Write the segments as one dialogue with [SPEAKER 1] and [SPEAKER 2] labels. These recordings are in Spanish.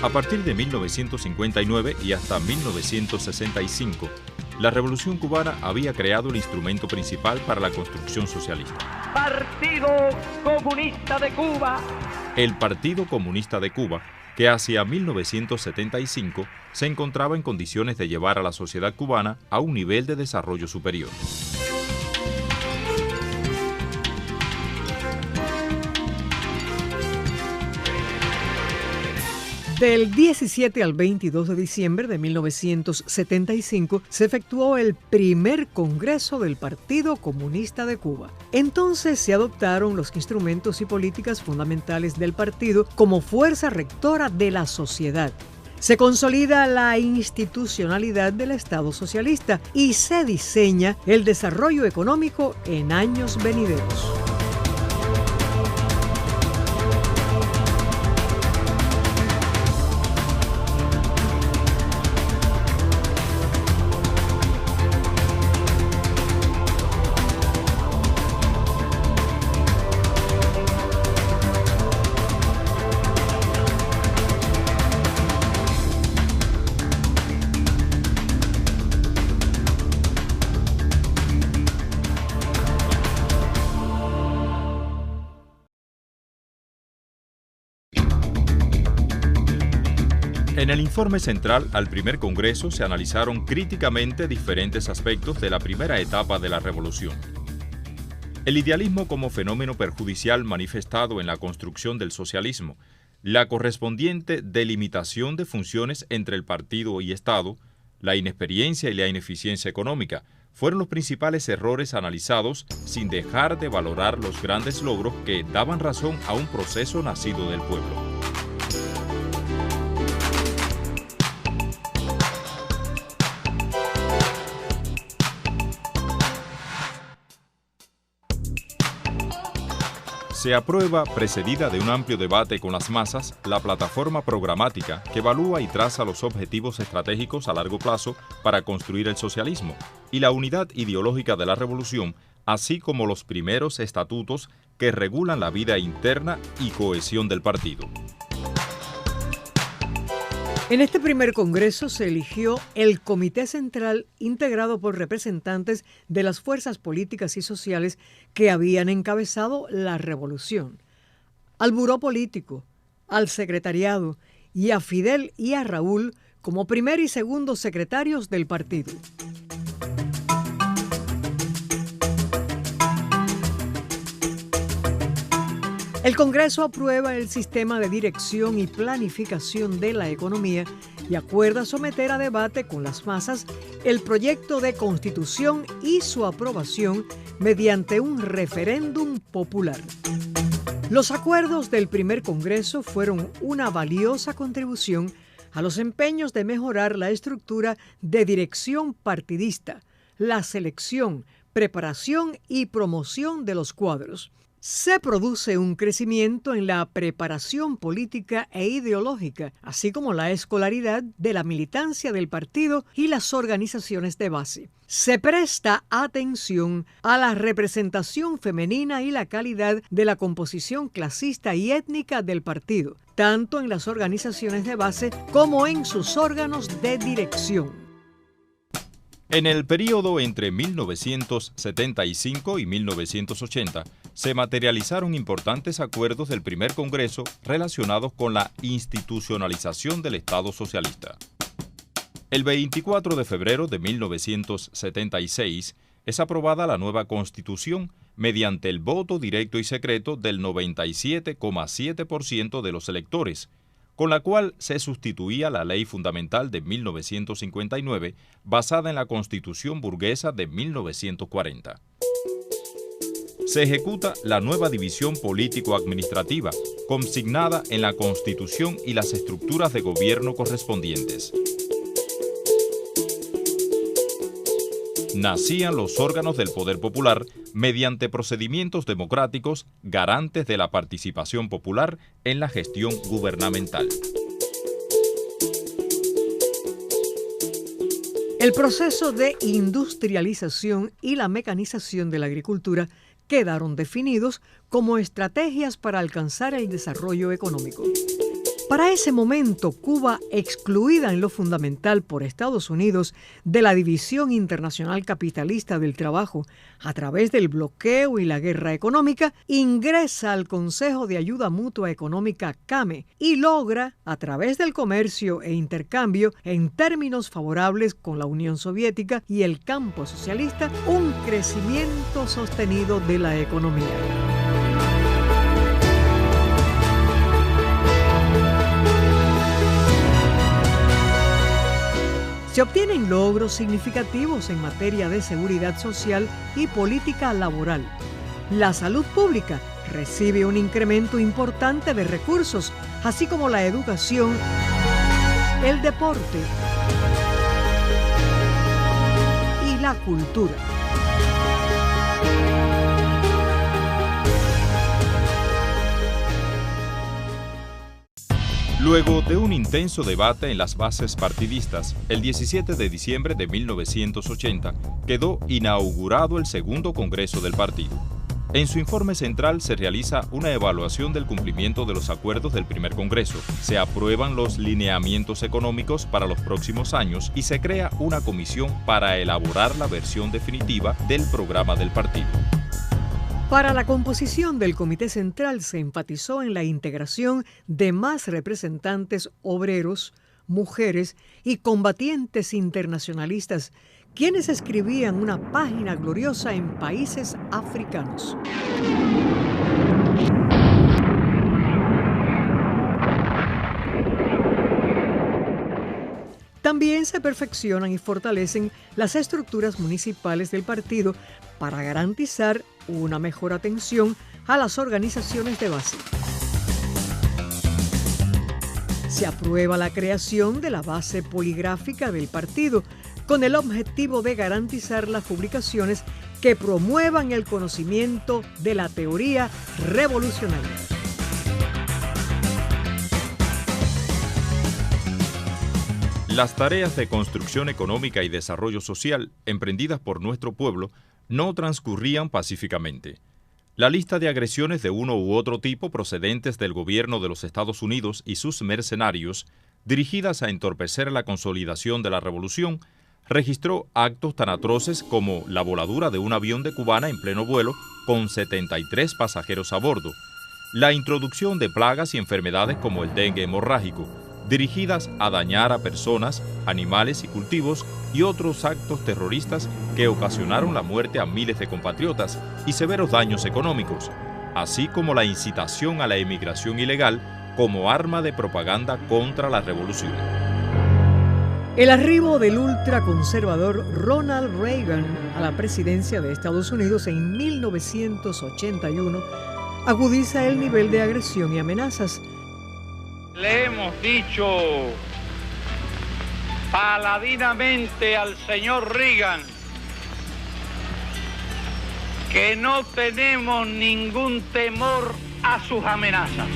[SPEAKER 1] A partir de 1959 y hasta 1965, la Revolución Cubana había creado el instrumento principal para la construcción socialista.
[SPEAKER 2] Partido Comunista de Cuba.
[SPEAKER 1] El Partido Comunista de Cuba, que hacia 1975 se encontraba en condiciones de llevar a la sociedad cubana a un nivel de desarrollo superior.
[SPEAKER 3] Del 17 al 22 de diciembre de 1975 se efectuó el primer Congreso del Partido Comunista de Cuba. Entonces se adoptaron los instrumentos y políticas fundamentales del partido como fuerza rectora de la sociedad. Se consolida la institucionalidad del Estado socialista y se diseña el desarrollo económico en años venideros.
[SPEAKER 1] En el informe central al primer Congreso se analizaron críticamente diferentes aspectos de la primera etapa de la revolución. El idealismo como fenómeno perjudicial manifestado en la construcción del socialismo, la correspondiente delimitación de funciones entre el partido y Estado, la inexperiencia y la ineficiencia económica, fueron los principales errores analizados sin dejar de valorar los grandes logros que daban razón a un proceso nacido del pueblo. Se aprueba, precedida de un amplio debate con las masas, la plataforma programática que evalúa y traza los objetivos estratégicos a largo plazo para construir el socialismo y la unidad ideológica de la revolución, así como los primeros estatutos que regulan la vida interna y cohesión del partido.
[SPEAKER 3] En este primer congreso se eligió el Comité Central integrado por representantes de las fuerzas políticas y sociales que habían encabezado la revolución. Al Buró Político, al Secretariado y a Fidel y a Raúl como primer y segundo secretarios del partido. El Congreso aprueba el sistema de dirección y planificación de la economía y acuerda someter a debate con las masas el proyecto de constitución y su aprobación mediante un referéndum popular. Los acuerdos del primer Congreso fueron una valiosa contribución a los empeños de mejorar la estructura de dirección partidista, la selección, preparación y promoción de los cuadros. Se produce un crecimiento en la preparación política e ideológica, así como la escolaridad de la militancia del partido y las organizaciones de base. Se presta atención a la representación femenina y la calidad de la composición clasista y étnica del partido, tanto en las organizaciones de base como en sus órganos de dirección.
[SPEAKER 1] En el período entre 1975 y 1980, se materializaron importantes acuerdos del primer Congreso relacionados con la institucionalización del Estado socialista. El 24 de febrero de 1976 es aprobada la nueva Constitución mediante el voto directo y secreto del 97,7% de los electores, con la cual se sustituía la Ley Fundamental de 1959, basada en la Constitución burguesa de 1940. Se ejecuta la nueva división político-administrativa, consignada en la Constitución y las estructuras de gobierno correspondientes. Nacían los órganos del poder popular mediante procedimientos democráticos garantes de la participación popular en la gestión gubernamental.
[SPEAKER 3] El proceso de industrialización y la mecanización de la agricultura quedaron definidos como estrategias para alcanzar el desarrollo económico. Para ese momento, Cuba, excluida en lo fundamental por Estados Unidos de la División Internacional Capitalista del Trabajo a través del bloqueo y la guerra económica, ingresa al Consejo de Ayuda Mutua Económica CAME y logra, a través del comercio e intercambio en términos favorables con la Unión Soviética y el campo socialista, un crecimiento sostenido de la economía. Se obtienen logros significativos en materia de seguridad social y política laboral. La salud pública recibe un incremento importante de recursos, así como la educación, el deporte y la cultura.
[SPEAKER 1] Luego de un intenso debate en las bases partidistas, el 17 de diciembre de 1980 quedó inaugurado el segundo Congreso del partido. En su informe central se realiza una evaluación del cumplimiento de los acuerdos del primer Congreso, se aprueban los lineamientos económicos para los próximos años y se crea una comisión para elaborar la versión definitiva del programa del partido.
[SPEAKER 3] Para la composición del Comité Central se enfatizó en la integración de más representantes obreros, mujeres y combatientes internacionalistas, quienes escribían una página gloriosa en países africanos. También se perfeccionan y fortalecen las estructuras municipales del partido para garantizar una mejor atención a las organizaciones de base. Se aprueba la creación de la base poligráfica del partido con el objetivo de garantizar las publicaciones que promuevan el conocimiento de la teoría revolucionaria.
[SPEAKER 1] Las tareas de construcción económica y desarrollo social emprendidas por nuestro pueblo no transcurrían pacíficamente. La lista de agresiones de uno u otro tipo procedentes del gobierno de los Estados Unidos y sus mercenarios, dirigidas a entorpecer la consolidación de la revolución, registró actos tan atroces como la voladura de un avión de Cubana en pleno vuelo con 73 pasajeros a bordo, la introducción de plagas y enfermedades como el dengue hemorrágico, dirigidas a dañar a personas, animales y cultivos, y otros actos terroristas que ocasionaron la muerte a miles de compatriotas y severos daños económicos, así como la incitación a la emigración ilegal como arma de propaganda contra la revolución.
[SPEAKER 3] El arribo del ultraconservador Ronald Reagan a la presidencia de Estados Unidos en 1981 agudiza el nivel de agresión y amenazas.
[SPEAKER 2] Le hemos dicho paladinamente al señor Reagan que no tenemos ningún temor a sus amenazas.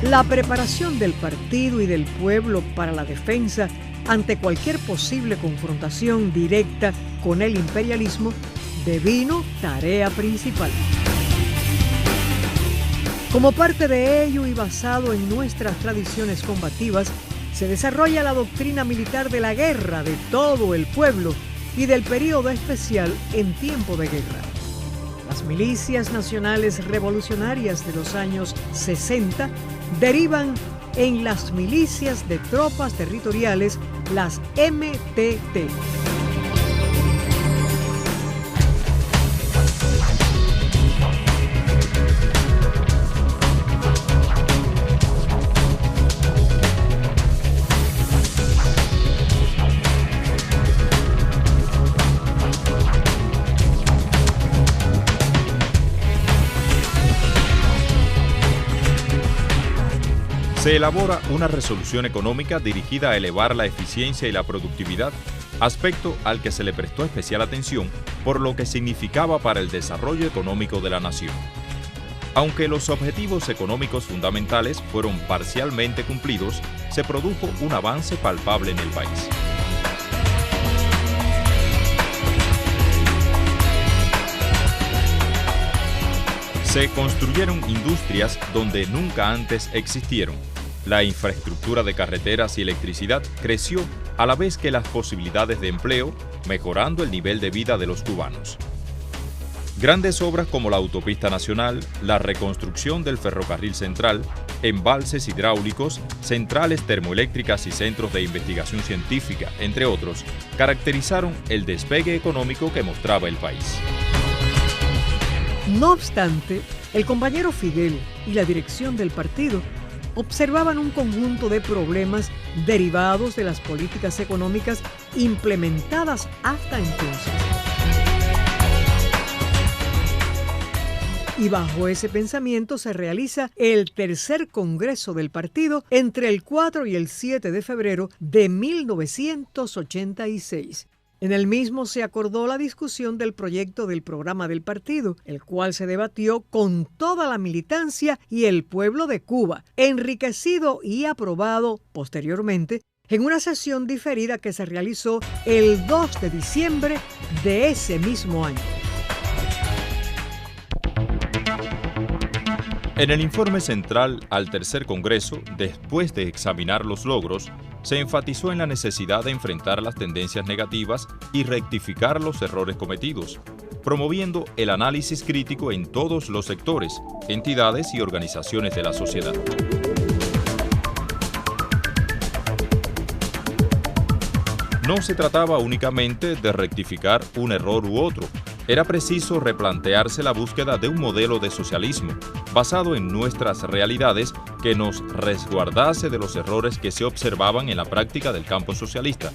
[SPEAKER 3] La preparación del partido y del pueblo para la defensa ante cualquier posible confrontación directa con el imperialismo devino tarea principal. Como parte de ello y basado en nuestras tradiciones combativas, se desarrolla la doctrina militar de la guerra de todo el pueblo y del período especial en tiempo de guerra. Las milicias nacionales revolucionarias de los años 60 derivan en las milicias de tropas territoriales, las MTT.
[SPEAKER 1] Se elabora una resolución económica dirigida a elevar la eficiencia y la productividad, aspecto al que se le prestó especial atención por lo que significaba para el desarrollo económico de la nación. Aunque los objetivos económicos fundamentales fueron parcialmente cumplidos, se produjo un avance palpable en el país. Se construyeron industrias donde nunca antes existieron. La infraestructura de carreteras y electricidad creció a la vez que las posibilidades de empleo, mejorando el nivel de vida de los cubanos. Grandes obras como la Autopista Nacional, la reconstrucción del Ferrocarril Central, embalses hidráulicos, centrales termoeléctricas y centros de investigación científica, entre otros, caracterizaron el despegue económico que mostraba el país.
[SPEAKER 3] No obstante, el compañero Fidel y la dirección del partido observaban un conjunto de problemas derivados de las políticas económicas implementadas hasta entonces. Y bajo ese pensamiento se realiza el tercer congreso del partido entre el 4 y el 7 de febrero de 1986. En el mismo se acordó la discusión del proyecto del programa del partido, el cual se debatió con toda la militancia y el pueblo de Cuba, enriquecido y aprobado posteriormente en una sesión diferida que se realizó el 2 de diciembre de ese mismo año.
[SPEAKER 1] En el informe central al tercer congreso, después de examinar los logros, se enfatizó en la necesidad de enfrentar las tendencias negativas y rectificar los errores cometidos, promoviendo el análisis crítico en todos los sectores, entidades y organizaciones de la sociedad. No se trataba únicamente de rectificar un error u otro. Era preciso replantearse la búsqueda de un modelo de socialismo basado en nuestras realidades que nos resguardase de los errores que se observaban en la práctica del campo socialista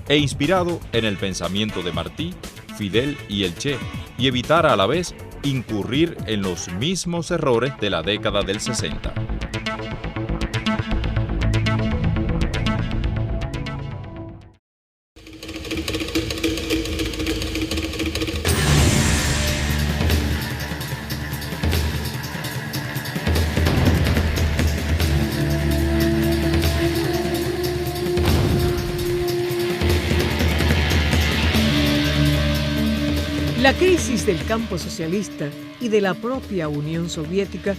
[SPEAKER 1] e inspirado en el pensamiento de Martí, Fidel y el Che, y evitara a la vez incurrir en los mismos errores de la década del 60.
[SPEAKER 3] La crisis del campo socialista y de la propia Unión Soviética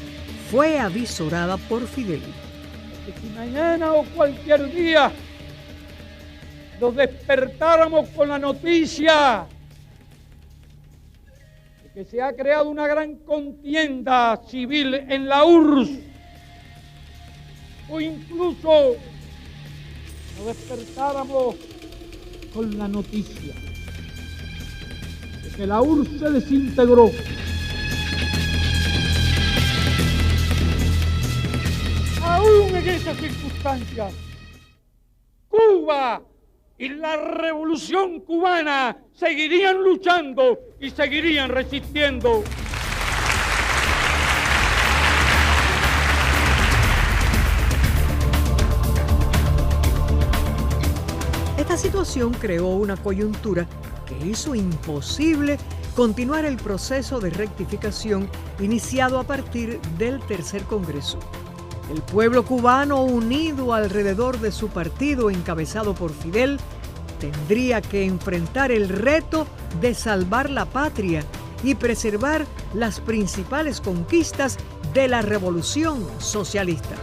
[SPEAKER 3] fue avisorada por Fidel.
[SPEAKER 4] Que si mañana o cualquier día nos despertáramos con la noticia de que se ha creado una gran contienda civil en la URSS, o incluso nos despertáramos con la noticia que la URSS se desintegró, aún en esas circunstancias, Cuba y la revolución cubana seguirían luchando y seguirían resistiendo.
[SPEAKER 3] Esta situación creó una coyuntura que hizo imposible continuar el proceso de rectificación iniciado a partir del tercer congreso. El pueblo cubano, unido alrededor de su partido encabezado por Fidel, tendría que enfrentar el reto de salvar la patria y preservar las principales conquistas de la revolución socialista.